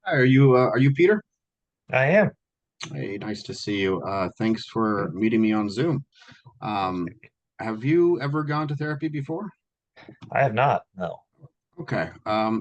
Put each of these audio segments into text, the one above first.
Hi, are you Peter? I am. Hey, nice to see you. Thanks for Good. meeting me on Zoom. Um, have you ever gone to therapy before? I have not. No. Okay.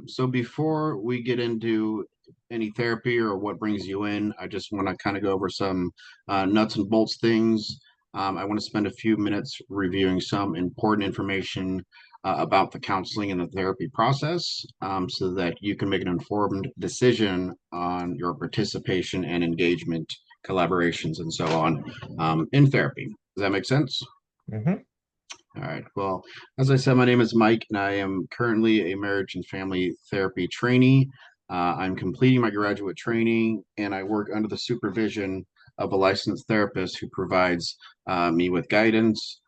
So before we get into any therapy or what brings you in, I just want to kind of go over some nuts and bolts things. I want to spend a few minutes reviewing some important information about the counseling and the therapy process, so that you can make an informed decision on your participation and engagement, collaborations, and so on, in therapy. Does that make sense? Hmm. All right. Well, as I said, my name is Mike, and I am currently a marriage and family therapy trainee. I'm completing my graduate training, and I work under the supervision of a licensed therapist who provides me with guidance,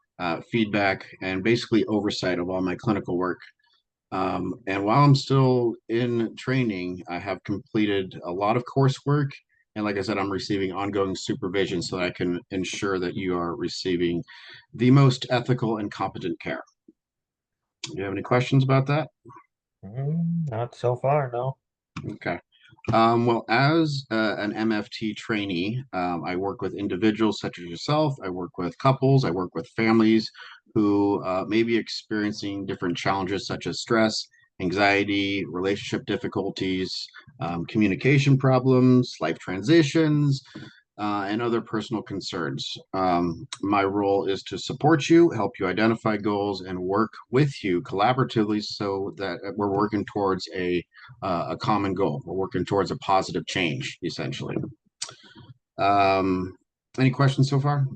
feedback, and basically oversight of all my clinical work. And while I'm still in training, I have completed a lot of coursework. And like I said, I'm receiving ongoing supervision so that I can ensure that you are receiving the most ethical and competent care. Do you have any questions about that? Not so far, no. Okay. Well, as an MFT trainee, I work with individuals such as yourself. I work with couples. I work with families who may be experiencing different challenges such as stress, anxiety, relationship difficulties, communication problems, life transitions, and other personal concerns. My role is to support you, help you identify goals, and work with you collaboratively so that we're working towards a common goal. We're working towards a positive change, essentially. Um, any questions so far?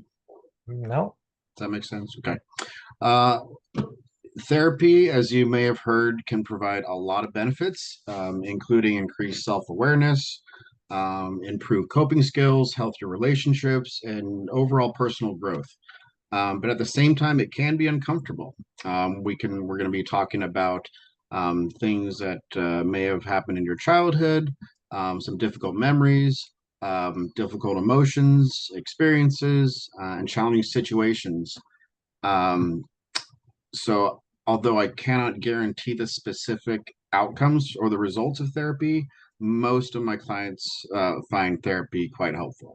Does No. that make sense? Okay. Uh, Therapy, as you may have heard, can provide a lot of benefits, including increased self awareness, improved coping skills, healthier relationships, and overall personal growth. But at the same time, it can be uncomfortable. We're going to be talking about things that may have happened in your childhood, some difficult memories, difficult emotions, experiences, and challenging situations. Um, so, although I cannot guarantee the specific outcomes or the results of therapy, most of my clients find therapy quite helpful.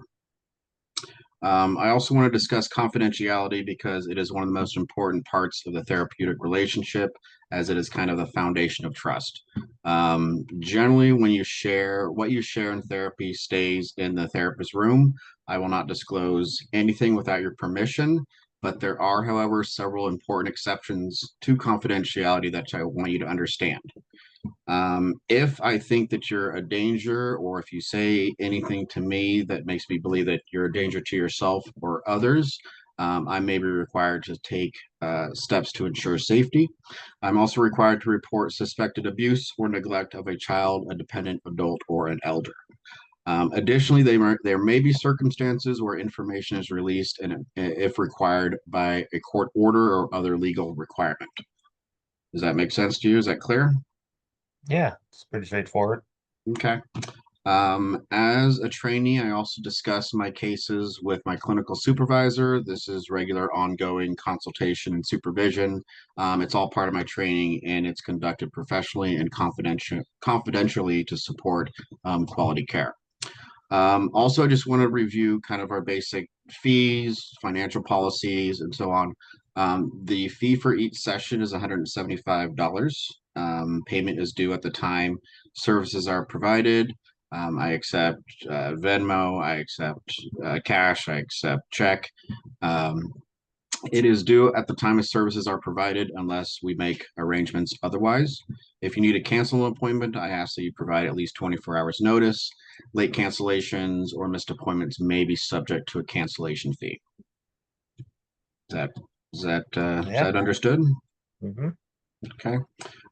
I also want to discuss confidentiality because it is one of the most important parts of the therapeutic relationship, as it is kind of the foundation of trust. Generally, when you share what you share in therapy stays in the therapist room. I will not disclose anything without your permission, but there are, however, several important exceptions to confidentiality that I want you to understand. If I think that you're a danger, or if you say anything to me that makes me believe that you're a danger to yourself or others, I may be required to take steps to ensure safety. I'm also required to report suspected abuse or neglect of a child, a dependent adult, or an elder. Additionally, there may be circumstances where information is released and if required by a court order or other legal requirement. Does that make sense to you? Is that clear? Yeah, it's pretty straightforward. Okay. As a trainee, I also discuss my cases with my clinical supervisor. This is regular ongoing consultation and supervision. It's all part of my training and it's conducted professionally and confidentially to support quality care. Also, I just want to review kind of our basic fees, financial policies, and so on. The fee for each session is $175. Payment is due at the time services are provided. I accept Venmo, I accept cash, I accept check. Um, it is due at the time of services are provided unless we make arrangements otherwise. If you need to cancel an appointment, I ask that you provide at least 24 hours notice. Late cancellations or missed appointments may be subject to a cancellation fee. Is that is Yeah. that understood? Hmm. Okay.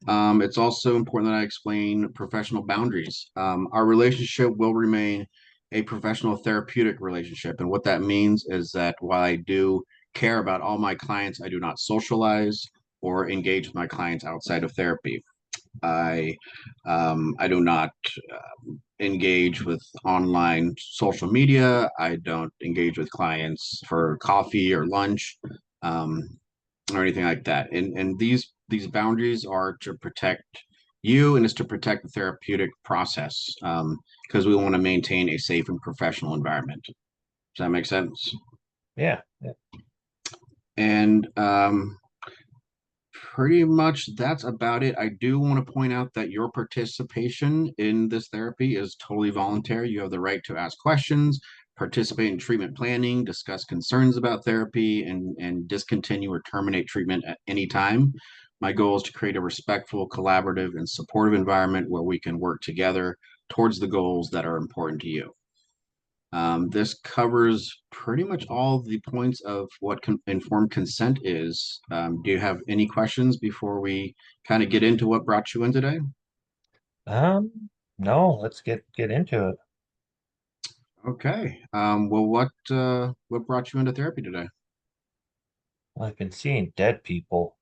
It's also important that I explain professional boundaries. Our relationship will remain a professional therapeutic relationship. And what that means is that while I do care about all my clients, I do not socialize or engage with my clients outside of therapy. I I do not engage with online social media. I don't engage with clients for coffee or lunch, um, or anything like that. And these boundaries are to protect you, and it's to protect the therapeutic process because we want to maintain a safe and professional environment. Does that make sense? Yeah, yeah. And pretty much that's about it. I do want to point out that your participation in this therapy is totally voluntary. You have the right to ask questions, participate in treatment planning, discuss concerns about therapy, and discontinue or terminate treatment at any time. My goal is to create a respectful, collaborative, and supportive environment where we can work together towards the goals that are important to you. This covers pretty much all the points of what informed consent is. Do you have any questions before we kind of get into what brought you in today? No, let's get into it. Okay. Well, what brought you into therapy today? I've been seeing dead people